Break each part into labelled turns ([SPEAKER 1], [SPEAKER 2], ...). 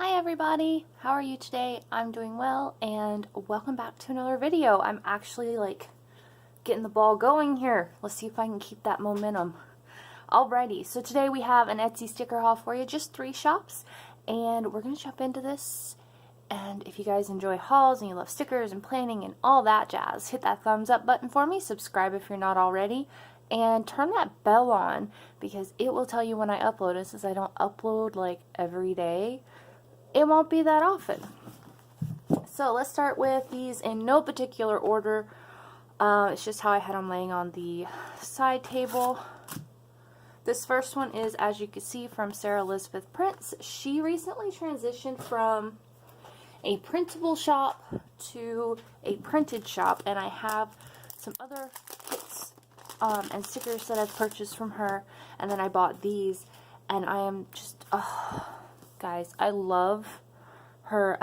[SPEAKER 1] Hi everybody, how are you today? I'm doing well and welcome back to another video. I'm actually getting the ball going here. Let's see if I can keep that momentum. Alrighty, so today we have an Etsy sticker haul for you, just 3 shops, and we're going to jump into this. And if you guys enjoy hauls and you love stickers and planning and all that jazz, hit that thumbs up button for me, subscribe if you're not already, and turn that bell on because it will tell you when I upload. And since I don't upload every day, it won't be that often. So let's start with these in no particular order. It's just how I had them laying on the side table. This first one is, as you can see, from Sarah Elizabeth Prints. She recently transitioned from a printable shop to a printed shop, and I have some other kits and stickers that I've purchased from her, and then I bought these, and I am just, guys, I love her,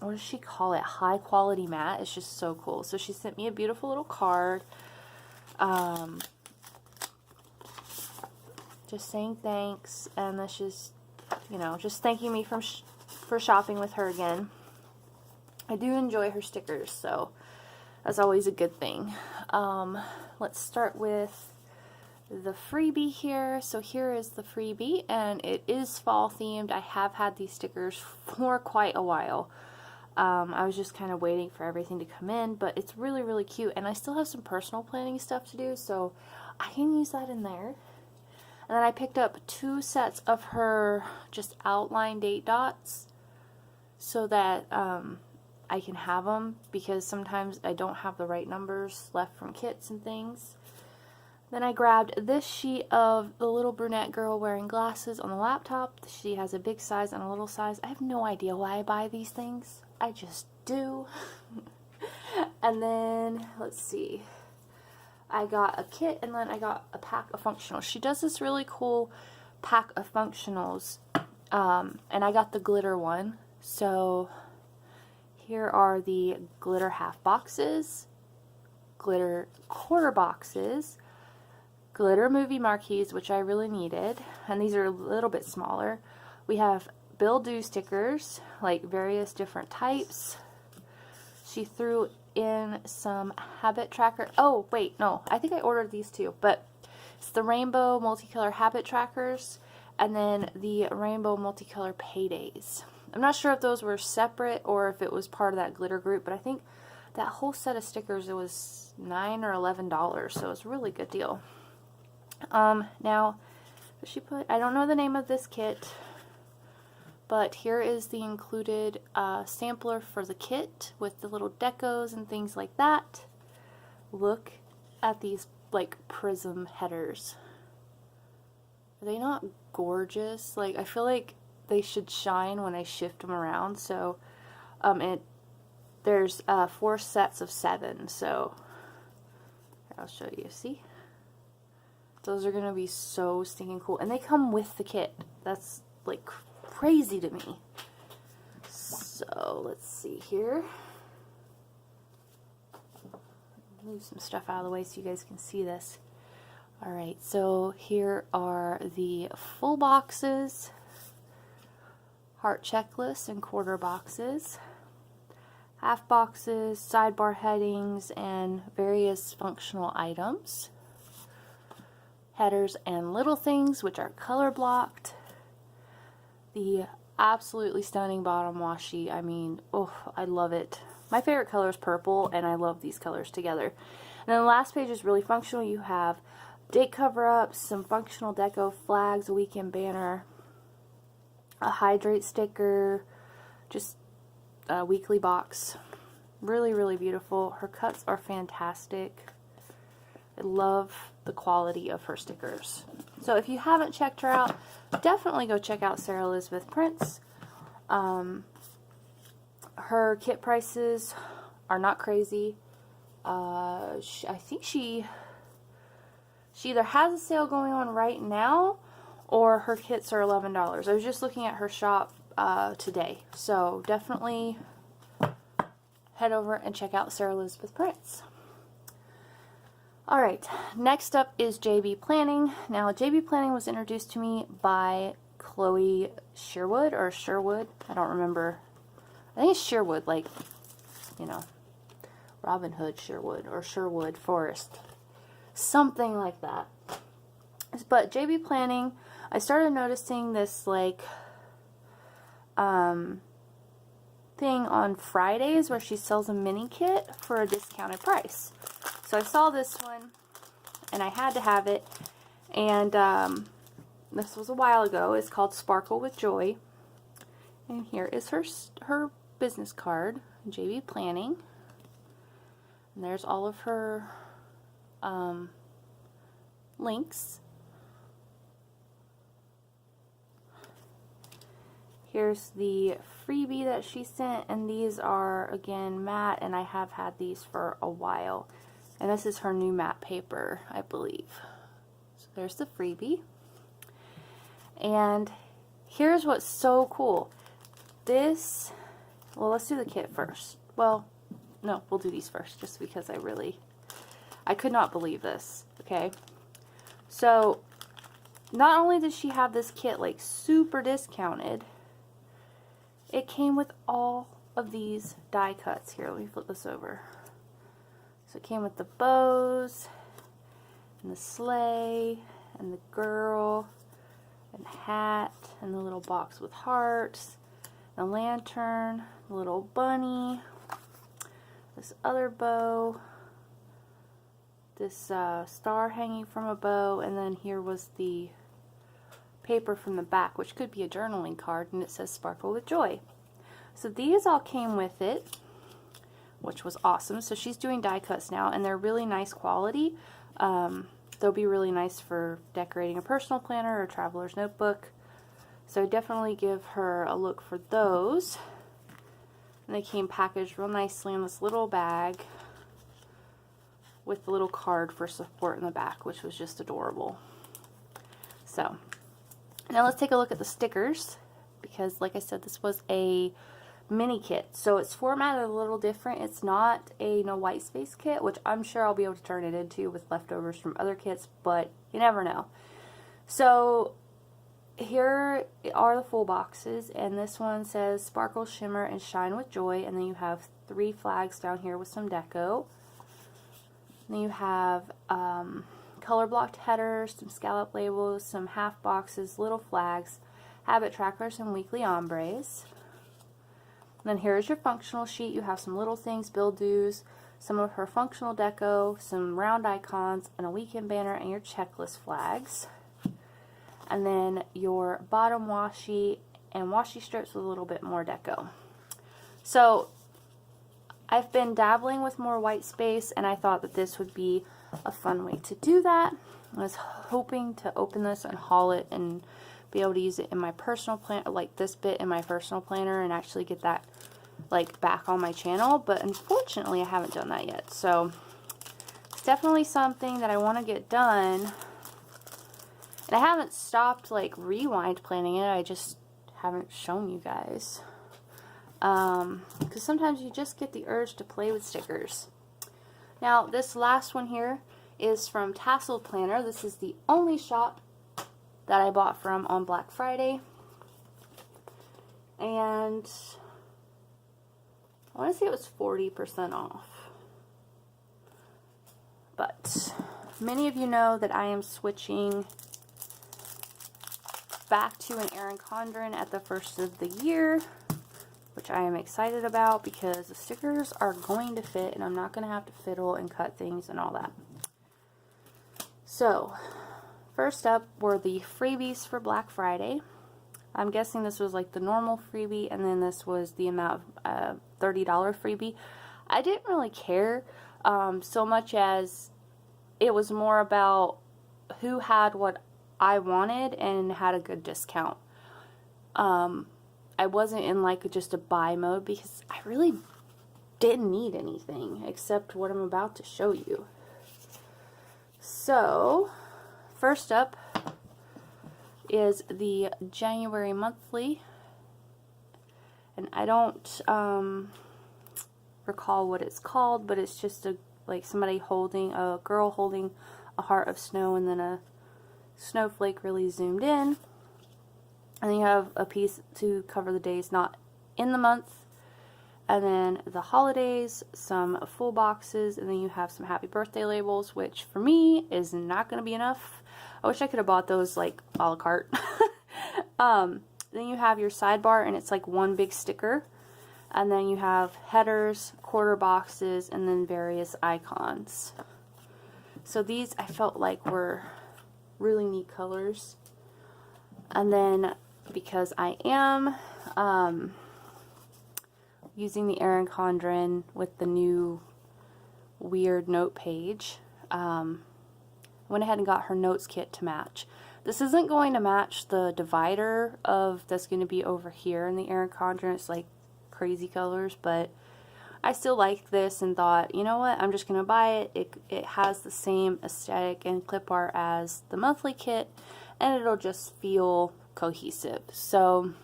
[SPEAKER 1] what does she call it? High quality matte. It's just so cool. So she sent me a beautiful little card, just saying thanks, and that's just, just thanking me for shopping with her again. I do enjoy her stickers, so that's always a good thing. Let's start with the freebie here. So here is the freebie, and it is fall themed. I have had these stickers for quite a while. I was just kind of waiting for everything to come in, but it's really, really cute, and I still have some personal planning stuff to do, so I can use that in there. And then I picked up 2 sets of her just outline date dots so that I can have them, because sometimes I don't have the right numbers left from kits and things. Then I grabbed this sheet of the little brunette girl wearing glasses on the laptop. She has a big size and a little size. I have no idea why I buy these things. I just do. And then, let's see. I got a kit, and then I got a pack of functionals. She does this really cool pack of functionals. And I got the glitter one. So here are the glitter half boxes, glitter quarter boxes, glitter movie marquees, which I really needed, and these are a little bit smaller. We have Bill Do stickers, like various different types. She threw in some habit tracker. Oh wait, no, I think I ordered these too, but it's the rainbow multicolor habit trackers, and then the rainbow multicolor paydays. I'm not sure if those were separate or if it was part of that glitter group, but I think that whole set of stickers, it was $9 or $11, so it's a really good deal. Now, she put, I don't know the name of this kit, but here is the included sampler for the kit with the little decos and things like that. Look at these prism headers. Are they not gorgeous? I feel like they should shine when I shift them around. So there's 4 sets of 7, so I'll show you. See? Those are going to be so stinking cool. And they come with the kit. That's crazy to me. So let's see here. Move some stuff out of the way so you guys can see this. Alright, so here are the full boxes, heart checklists and quarter boxes, half boxes, sidebar headings, and various functional items. Headers and little things, which are color blocked. The absolutely stunning bottom washi. I mean, oh, I love it. My favorite color is purple, and I love these colors together. And then the last page is really functional. You have date cover-ups, some functional deco flags, a weekend banner, a hydrate sticker, just a weekly box. Really, really beautiful. Her cuts are fantastic. I love the quality of her stickers. So if you haven't checked her out, definitely go check out Sarah Elizabeth Prints. Her kit prices are not crazy. I think she either has a sale going on right now, or her kits are $11. I was just looking at her shop today. So definitely head over and check out Sarah Elizabeth Prints. Alright, next up is JB Planning. Now, JB Planning was introduced to me by Chloe Sherwood or Sherwood. I don't remember. I think it's Sherwood, like, you know, Robin Hood Sherwood or Sherwood Forest. Something like that. But JB Planning, I started noticing this, like, thing on Fridays where she sells a mini kit for a discounted price. So I saw this one, and I had to have it. And this was a while ago. It's called Sparkle with Joy. And here is her business card, JB Planning. And there's all of her links. Here's the freebie that she sent, and these are, again, matte, and I have had these for a while. And this is her new matte paper, I believe. So there's the freebie. And here's what's so cool. This, well, let's do the kit first. Well, no, we'll do these first, just because I could not believe this, okay? So, not only does she have this kit, like, super discounted, it came with all of these die cuts. Here, let me flip this over. So it came with the bows, and the sleigh, and the girl, and the hat, and the little box with hearts, the lantern, the little bunny, this other bow, this star hanging from a bow, and then here was the paper from the back, which could be a journaling card, and it says Sparkle with Joy. So these all came with it, which was awesome. So she's doing die cuts now, and they're really nice quality. They'll be really nice for decorating a personal planner or traveler's notebook. So definitely give her a look for those. And they came packaged real nicely in this little bag with the little card for support in the back, which was just adorable. So now let's take a look at the stickers, because like I said, this was a mini kit. So it's formatted a little different. It's not a no white space kit, which I'm sure I'll be able to turn it into with leftovers from other kits, but you never know. So here are the full boxes, and this one says Sparkle, Shimmer, and Shine with Joy, and then you have 3 flags down here with some deco. And then you have color blocked headers, some scallop labels, some half boxes, little flags, habit trackers, and weekly ombres. And then here's your functional sheet. You have some little things, bill dues, some of her functional deco, some round icons, and a weekend banner, and your checklist flags. And then your bottom washi and washi strips with a little bit more deco. So I've been dabbling with more white space, and I thought that this would be a fun way to do that. I was hoping to open this and haul it and be able to use it in my personal planner, like this bit in my personal planner, and actually get that like back on my channel, but unfortunately I haven't done that yet. So it's definitely something that I want to get done, and I haven't stopped like rewind planning it. I just haven't shown you guys, because sometimes you just get the urge to play with stickers. Now this last one here is from Tassel Planner. This is the only shop that I bought from on Black Friday, and I want to say it was 40% off. But many of you know that I am switching back to an Erin Condren at the first of the year, which I am excited about because the stickers are going to fit, and I'm not going to have to fiddle and cut things and all that. So first up were the freebies for Black Friday. I'm guessing this was like the normal freebie, and then this was the amount of $30 freebie. I didn't really care so much as it was more about who had what I wanted and had a good discount. I wasn't in like just a buy mode because I really didn't need anything except what I'm about to show you. So first up is the January monthly, and I don't recall what it's called, but it's just like somebody holding a girl holding a heart of snow, and then a snowflake really zoomed in. And then you have a piece to cover the days not in the month. And then the holidays, some full boxes, and then you have some happy birthday labels, which for me is not going to be enough. I wish I could have bought those like a la carte. Then you have your sidebar, and it's like one big sticker. And then you have headers, quarter boxes, and then various icons. So these I felt like were really neat colors. And then because I am using the Erin Condren with the new weird note page, went ahead and got her notes kit to match. This isn't going to match the divider of that's going to be over here in the Erin Condren. It's like crazy colors, but I still liked this and thought, you know what, I'm just going to buy it. It has the same aesthetic and clip art as the monthly kit, and it'll just feel cohesive. So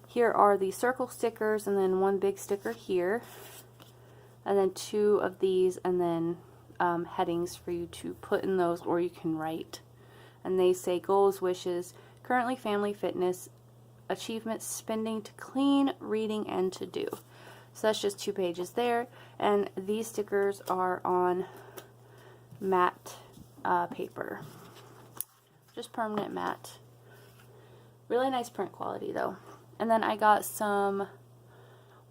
[SPEAKER 1] here are the circle stickers, and then one big sticker here, and then two of these, and then headings for you to put in those, or you can write. And they say goals, wishes, currently family, fitness, achievements, spending, to clean, reading, and to do. So that's just 2 pages there. And these stickers are on matte paper. Just permanent matte. Really nice print quality though. And then I got some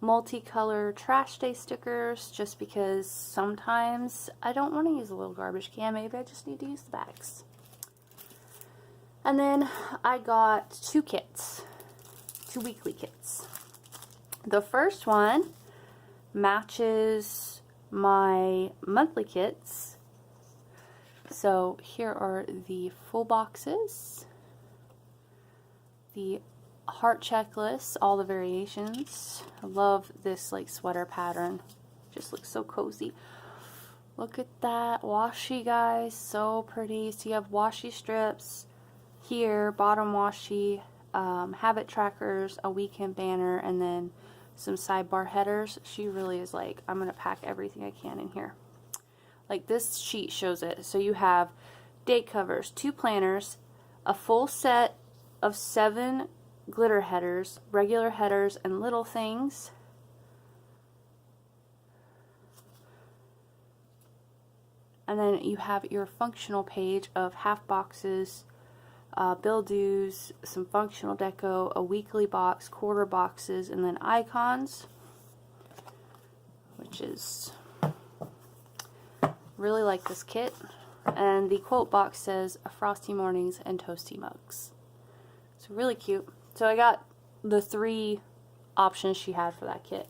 [SPEAKER 1] multicolor trash day stickers just because sometimes I don't want to use a little garbage can. Maybe I just need to use the bags. And then I got 2 kits. 2 weekly kits. The first one matches my monthly kits. So here are the full boxes, the heart checklist, all the variations. I love this like sweater pattern. Just looks so cozy. Look at that washi, guys, so pretty. So you have washi strips here, bottom washi, habit trackers, a weekend banner, and then some sidebar headers. She really is like, I'm gonna pack everything I can in here. Like this sheet shows it. So you have date covers, 2 planners, a full set of 7 glitter headers, regular headers, and little things. And then you have your functional page of half boxes, bill dues, some functional deco, a weekly box, quarter boxes, and then icons, which is really like this kit. And the quote box says frosty mornings and toasty mugs. It's really cute. So I got the 3 options she had for that kit.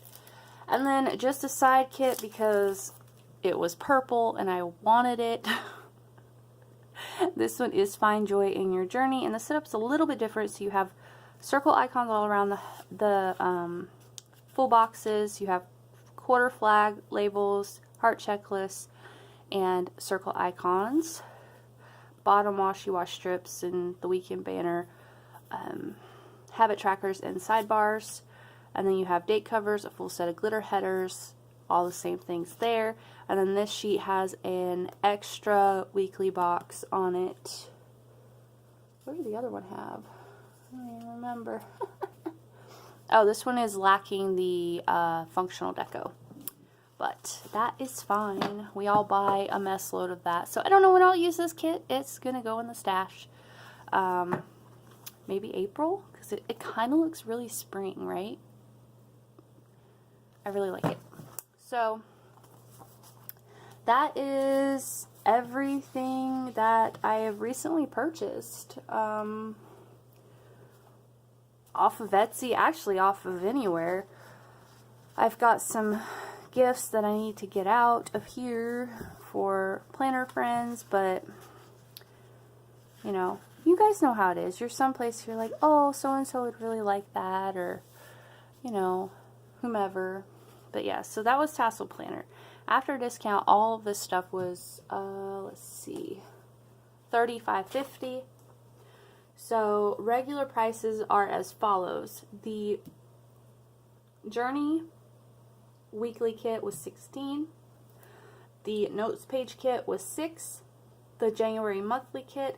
[SPEAKER 1] And then just a side kit because it was purple and I wanted it. This one is Find Joy in Your Journey, and the setup's a little bit different. So you have circle icons all around the full boxes. You have quarter flag labels, heart checklists, and circle icons. Bottom washi wash strips and the weekend banner, habit trackers and sidebars. And then you have date covers, a full set of glitter headers, all the same things there. And then this sheet has an extra weekly box on it. What did the other one have? I don't even remember. Oh, this one is lacking the functional deco. But that is fine. We all buy a mess load of that. So I don't know when I'll use this kit. It's going to go in the stash. Maybe April? Because it kind of looks really spring, right? I really like it. So that is everything that I have recently purchased. Off of Etsy, actually off of anywhere. I've got some gifts that I need to get out of here for planner friends, but you know, you guys know how it is. You're someplace you're like, oh, so-and-so would really like that, or you know, whomever. But yeah, so that was Tassel Planner. After discount, all of this stuff was, let's see, $35.50. So regular prices are as follows. The Journey weekly kit was $16. The Notes page kit was $6. The January monthly kit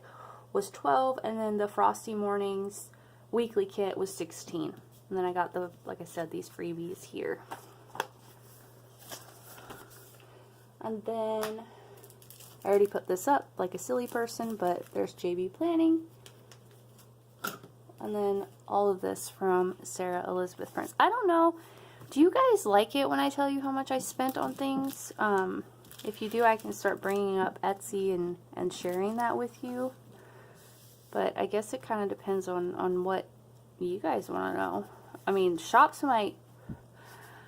[SPEAKER 1] was $12. And then the Frosty Mornings weekly kit was $16. And then I got the, like I said, these freebies here. And then I already put this up like a silly person, but there's JB Planning. And then all of this from Sarah Elizabeth Prince. I don't know, do you guys like it when I tell you how much I spent on things? If you do, I can start bringing up Etsy and sharing that with you. But I guess it kind of depends on what you guys want to know. I mean, shops might...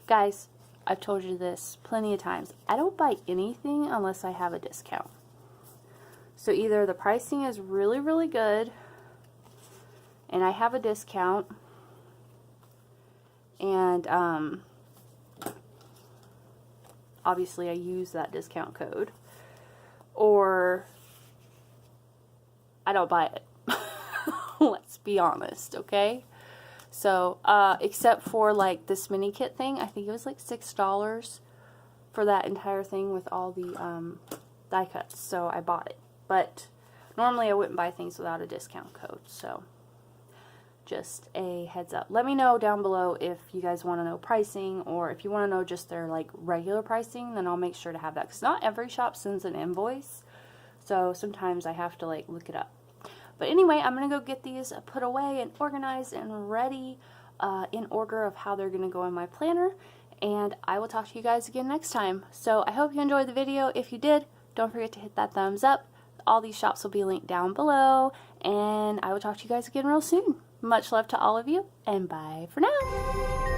[SPEAKER 1] Guys, I've told you this plenty of times. I don't buy anything unless I have a discount. So either the pricing is really, really good and I have a discount, and obviously I use that discount code, or I don't buy it. Let's be honest, okay? So, except for like this mini kit thing, I think it was like $6 for that entire thing with all the die cuts, so I bought it. But normally I wouldn't buy things without a discount code, so just a heads up. Let me know down below if you guys want to know pricing, or if you want to know just their like regular pricing, then I'll make sure to have that, because not every shop sends an invoice, so sometimes I have to like look it up. But anyway, I'm going to go get these put away and organized and ready in order of how they're going to go in my planner, and I will talk to you guys again next time. So I hope you enjoyed the video. If you did, don't forget to hit that thumbs up. All these shops will be linked down below, and I will talk to you guys again real soon. Much love to all of you, and bye for now.